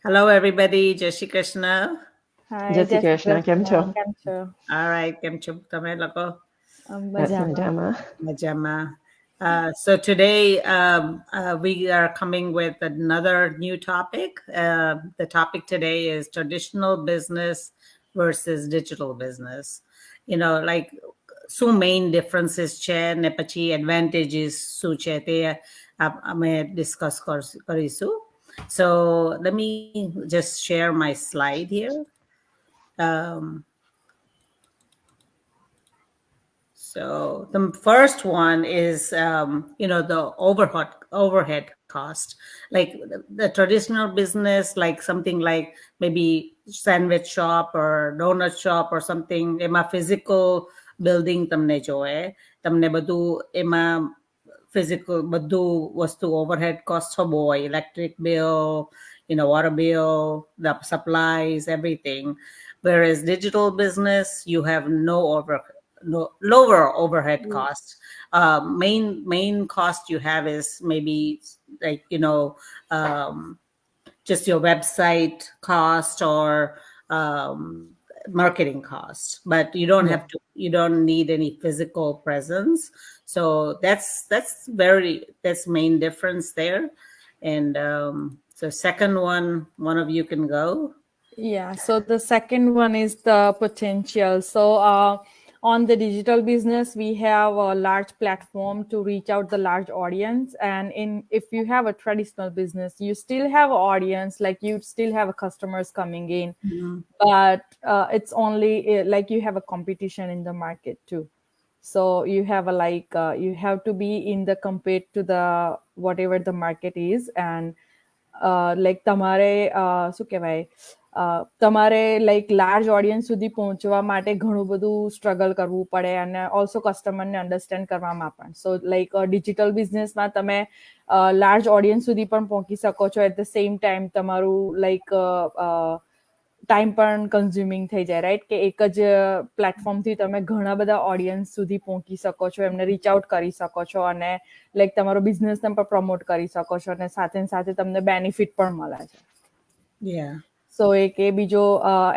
Hello, everybody. Jai Shri Krishna. Hi, જય શ્રી જય શ્રી કૃષ્ણ, કેમ છો? કૃષ્ણ. કેમ છો? All right, કેમ છો તમે લોકો? બસ મજામાં. મજામાં. Majama. So today we are coming with another new topic. The topic today is traditional business versus digital business. Like શું main differences છે ને પછી advantages શું છે તે અમે discuss કરીશું. So let me just share my slide here. Um, So the first one is, the overhead cost. Like the traditional business, like something like maybe sandwich shop or donut shop or something. એમાં physical building તમને જોએ. તમને બધું એમાં physical બધું વસ્તુ overhead cost હબો હોય. Electric bill, water bill, the supplies, everything. Whereas digital business, you have lower overhead cost. Main cost you have is maybe like just your website cost or marketing cost, but you don't Yeah. have to. You don't need any physical presence. So that's main difference there. And so second one of you can go. Yeah, so the second one is the potential. So on the digital business, we have a large platform to reach out the large audience. And if you have a traditional business, you still have an audience, like you still have customers coming in, but it's only like you have a competition in the market too. So you have you have to be in the compared to the whatever the market is. And like તમારે શું કહેવાય તમારે like large audience સુધી પહોંચવા માટે ઘણું બધું struggle કરવું પડે અને ઓલ્સો કસ્ટમરને અન્ડરસ્ટેન્ડ કરવામાં પણ. સો લાઈક ડિજિટલ બિઝનેસમાં તમે લાર્જ ઓડિયન્સ સુધી પણ પહોંચી શકો છો. એટ ધ સેમ ટાઈમ તમારું લાઈક ટાઈમ પણ કન્ઝ્યુમિંગ થઈ જાય, રાઈટ? કે એક જ પ્લેટફોર્મથી તમે ઘણા બધા ઓડિયન્સ સુધી પહોંચી શકો છો, એમને રીચ આઉટ કરી શકો છો અને લાઈક તમારો બિઝનેસને પણ પ્રમોટ કરી શકો છો અને સાથે સાથે તમને બેનિફિટ પણ મળે છે. Yeah. સો એક એ બીજો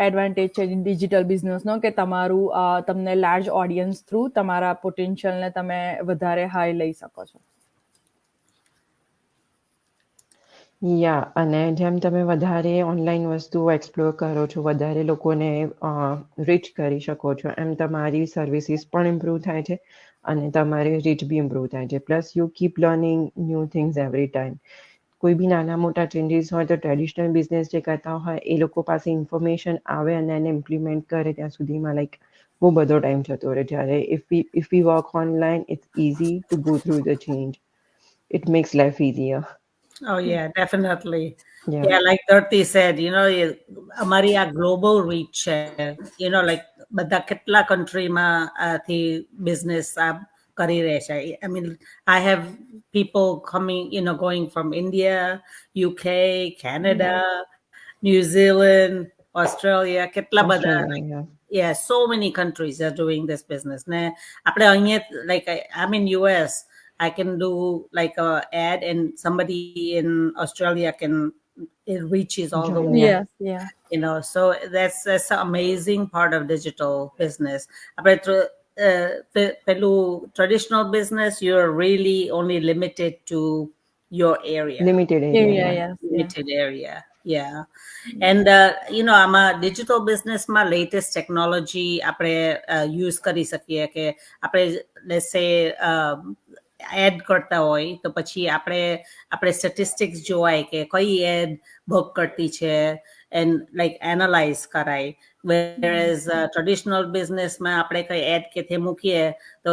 એડવાન્ટેજ છે ડિજિટલ બિઝનેસનો કે તમારું તમને લાર્જ ઓડિયન્સ થ્રુ તમારા પોટેન્શિયલને તમે વધારે હાઈ લઈ શકો છો. યા અને જેમ તમે વધારે ઓનલાઈન વસ્તુઓ એક્સપ્લોર કરો છો, વધારે લોકોને રીચ કરી શકો છો, એમ તમારી સર્વિસીસ પણ ઇમ્પ્રૂવ થાય છે અને તમારી રીચ બી ઇમ્પ્રૂવ થાય છે. Plus you keep learning new things every time. કોઈ બી નાના મોટા ચેન્જીસ હોય તો ટ્રેડિશનલ બિઝનેસ જે કરતા હોય એ લોકો પાસે ઇન્ફોર્મેશન આવે અને એને ઇમ્પ્લિમેન્ટ કરે ત્યાં સુધીમાં લાઈક બહુ બધો ટાઈમ જતો રહે. જ્યારે if we work online it's easy to go through the change. It makes life easier. Oh yeah, definitely. Yeah. Yeah, like Dirty said, અમારી આ global reach છે. Like બધા કેટલા countryમાં થી business કરી રહે છે. I mean, I have people coming, going from India, UK, Canada, New Zealand, Australia, કેટલા બધા. Australia, yeah. Yeah, so many countries are doing this business. Ne, આપણે અહીંયા, like I'm in US, I can do like a ad and somebody in Australia can, it reaches all the Join, way. yeah. Yeah. So that's an amazing part of digital business. આપણે પેલું traditional business, you're really only limited to your area. Limited area, Yeah, yeah. yes, yeah. Limited area. Yeah. And આમાં digital business માં latest technology આપણે use કરી શકીએ કે આપણે let's say add કરતા હોય તો પછી આપણે સ્ટેટિસ્ટિક્સ જોવાય કે કઈ એડ વર્ક કરતી છે and like analyze કરાય. Whereas traditional business માં આપણે કઈ એડ કે તે મૂકીએ તો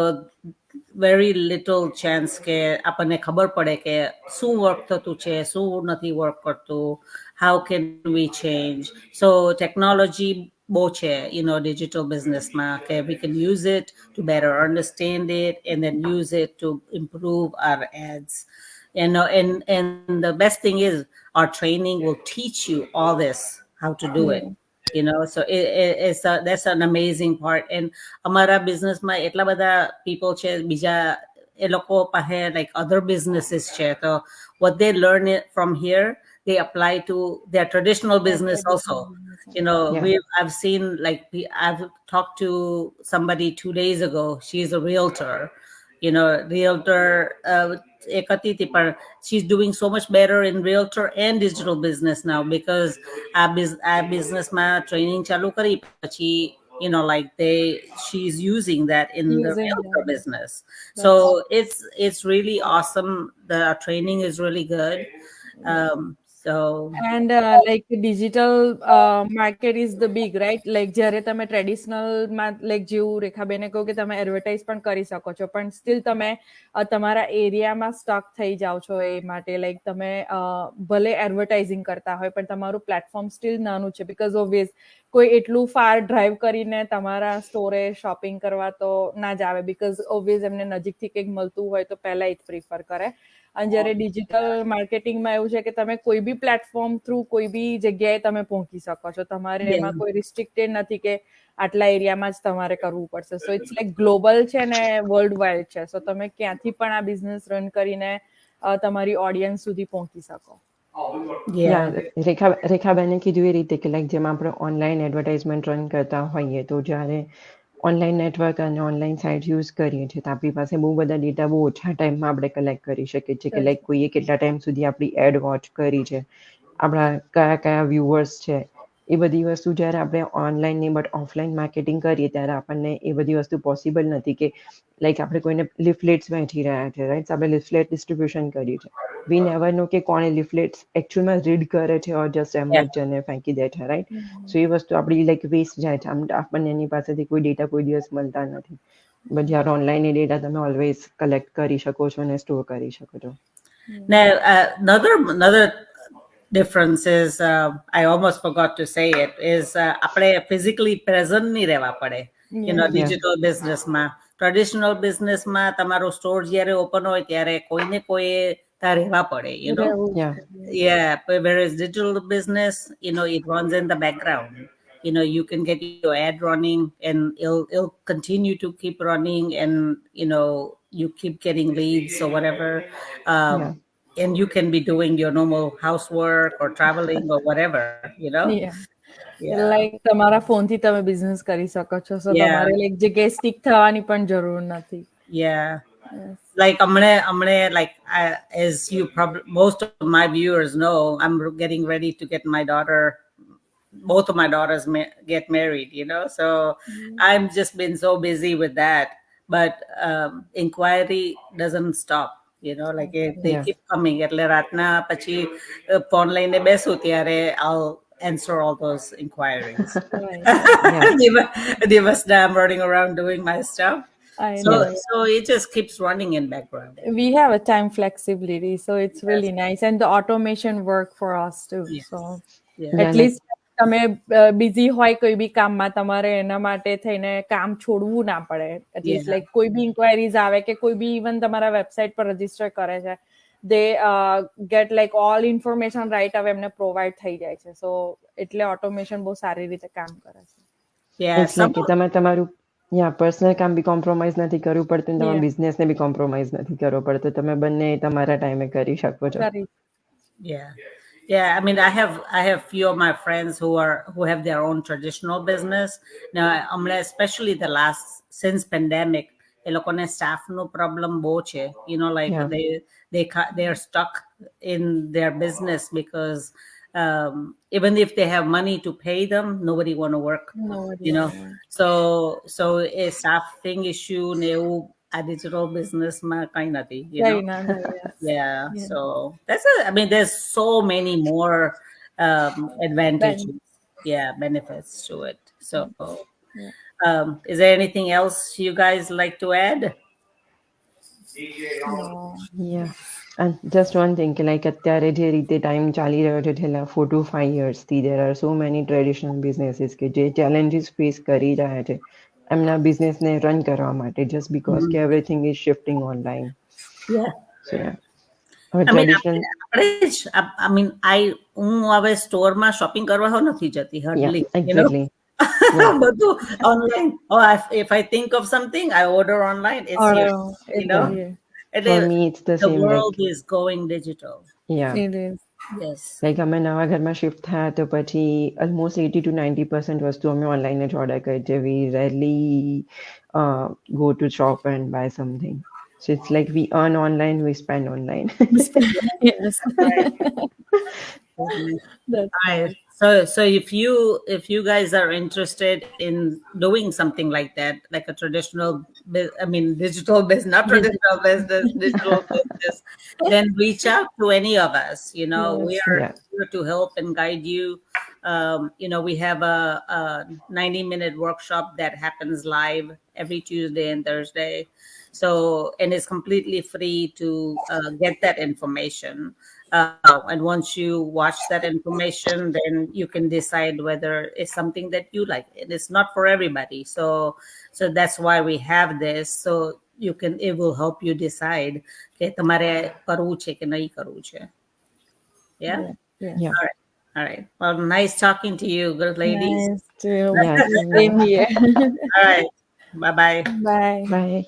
very little chance કે આપણને ખબર પડે કે શું વર્ક થતું છે, શું નથી વર્ક કરતું, how can we change. So technology બહુ છે, digital business માં કે we can use it to better understand it and then use it to improve our ads. And the best thing is our training will teach you all this, how to do it. So that's an amazing part. And અમારા business માં એટલા બધા people છે બીજા એ લોકો પાસે like other businesses છે, તો what they learn from here they apply to their traditional business also. You know, Yeah. I've seen like I've talked to somebody 2 days ago. She's a realtor. You know, realtor. એક હતી તી, પણ she's doing so much better in realtor and digital business now because આ businessમાં training ચાલુ કરી પછી you know like she's using that in the Using realtor that. business. So it's really awesome. The training is really good. So And like digital market is the big, right? Like જ્યારે તમે traditional માં like જેવું રેખાબેને કહ્યું કે તમે advertise પણ કરી શકો છો, પણ સ્ટીલ તમે તમારા એરિયામાં સ્ટક થઈ જાઓ છો. એ માટે લાઈક તમે ભલે એડવર્ટાઇઝિંગ કરતા હોય પણ તમારું પ્લેટફોર્મ સ્ટીલ નાનું છે, બીકોઝ ઓબ્વિયસ કોઈ એટલું ફાર ડ્રાઈવ કરીને તમારા સ્ટોરે શોપિંગ કરવા તો ના જ આવે, બીકોઝ ઓબ્વિયસ એમને નજીકથી કંઈક મળતું હોય તો પહેલા એ જ પ્રિફર કરે. અને જ્યારે ડિજિટલ માર્કેટિંગમાં એવું છે કે તમે કોઈ બી પ્લેટફોર્મ થ્રુ કોઈ બી જગ્યાએ તમે પહોંચી શકો છો. તમારે એમાં કોઈ રિસ્ટ્રિક્ટેડ નથી કે આટલા એરિયામાં જ તમારે કરવું પડશે. સો ઇટ્સ લાઈક ગ્લોબલ છે ને વર્લ્ડ વાઇડ છે. સો તમે ક્યાંથી પણ આ બિઝનેસ રન કરીને તમારી ઓડિયન્સ સુધી પહોંચી શકો. રેખાબેને કીધું એ રીતે કે લાઈક જેમ આપણે ઓનલાઈન એડવર્ટાઇઝમેન્ટ રન કરતા હોઈએ તો જ્યારે ઓનલાઈન નેટવર્ક અને ઓનલાઈન સાઇટ યુઝ કરીએ છીએ તો આપણી પાસે બહુ બધા ડેટા બહુ ઓછા ટાઈમમાં આપણે કલેક્ટ કરી શકીએ છીએ કે લાઈક કોઈએ કેટલા ટાઈમ સુધી આપણી એડ વોચ કરી છે, આપણા કયા વ્યુઅર્સ છે, એ બધી વસ્તુ જ્યારે આપણે ઓનલાઈન નહીં બટ ઓફલાઈન માર્કેટિંગ કરીએ ત્યારે આપણને એ બધી વસ્તુ પોસિબલ નથી. કે લાઈક આપણે કોઈને લિફલેટ્સ વહેંચી રહ્યા છે, રાઈટ, આપણે લિફલેટ ડિસ્ટ્રીબ્યુશન કર્યું છે, વી નેવર નો કે કોણે લિફલેટ્સ એકચ્યુઅલમાં રીડ કરે છે ઓર જસ્ટ એમ જ જને ફેંકી દે છે, રાઈટ. સો એ વસ્તુ આપણી લાઈક વેસ્ટ જાય છે. આપણને એની પાસેથી કોઈ ડેટા કોઈ દિવસ મળતા નથી. બટ જ્યારે ઓનલાઈન એ ડેટા તમે ઓલવેઝ કલેક્ટ કરી શકો છો અને સ્ટોર કરી શકો છો. Now, another difference is I almost forgot to say it is આપણે physically present નહીં રહેવા પડે. You know, digital business માં, traditional business માં તમારો સ્ટોર જ્યારે ઓપન હોય ત્યારે કોઈને કોઈ ત્યાં રહેવા પડે. You know, but whereas digital business, you know, it runs in the background. You know, you can get your ad running and it'll continue to keep running, and you know you keep getting leads or whatever. And you can be doing your normal housework or traveling or whatever, you know. Like તમારા ફોનથી તમે business કરી શકો છો. સો તમારે like જગ્યાએ stick થવાની પણ જરૂર નથી. Like like as you probably most of my viewers know, I'm getting ready to get my daughter, both of my daughters get married, you know, so I'm just been so busy with that, but inquiry doesn't stop, you know, like they keep coming. એટલે રાતના પછી phone લઈને બેસું ત્યારે I'll answer all those inquiries. Divasna, I'm running around doing my stuff. So it just keeps running in background. We have a time flexibility, so it's really nice, and the automation work for us too. So at least તમે busy હોય કોઈ બી કામમાં, તમારે એના માટે થઈને કામ છોડવું ના પડે. એટલીસ્ટ લાઈક કોઈ બી ઇન્ક્વાયરીઝ આવે કે કોઈ બી ઇવન તમારા વેબસાઇટ પર રજીસ્ટર કરે છે, they get like all information right હવે એમને પ્રોવાઈડ થઈ જાય છે. સો એટલે ઓટોમેશન બહુ સારી રીતે કામ કરે છે. કે તમે તમારું પર્સનલ કામ બી કોમ્પ્રોમાઇઝ નથી કરવું પડતું, તમારા બિઝનેસને બી કોમ્પ્રોમાઇઝ નથી કરવો પડતો. તમે બંને તમારા ટાઈમે કરી શકો છો. I mean, I have few of my friends who have their own traditional business now. Especially the last since pandemic, એ લોકોને staff no problem બહુ છે. You know, like they are stuck in their business because even if they have money to pay them, nobody want to work. You know, so a staffing issue ne a digital business ma kai nathi, you know. So that's I mean, there's so many more advantages, benefits to it. So is there anything else you guys like to add? And just one thing, like અત્યારે જે રીતે time ચાલી રહ્યો છે છેલ્લા 4 to 5 years થી, there are so many traditional businesses કે જે challenges face કરી રહ્યા છે એમના બિઝનેસને રન કરવા માટે, just because કે everything is shifting online. હું હવે સ્ટોરમાં શોપિંગ કરવા નથી જતી hardly. Exactly. બધું online. If I think of something, I order online. It's here, you know. And For me, it's the the same. world Like, is going digital. yeah. It is. Yes. Like અમે નવા ઘરમાં shift થયા તો પછી almost 80 to 90% વસ્તુ અમે online જ order કરી છે. We rarely go to shop and buy something. So it's like we earn online, we spend online. Yes. That's Right. So if you guys are interested in doing something like that, like a traditional, digital business, not traditional business, digital business, then reach out to any of us. We Yes. are Yeah. here to help and guide you. We have a 90-minute workshop that happens live every Tuesday and Thursday. So, and it's completely free to get that information. And once you watch that information, then you can decide whether it's something that you like. And it's not for everybody. So that's why we have this. So it will help you decide કે તમારે કરવું છે કે નહીં કરવું છે. Yeah. Yeah. Yeah. All right. Well, nice talking to you, good ladies. Nice to Yeah. same here. All right. Bye bye. Bye. Bye.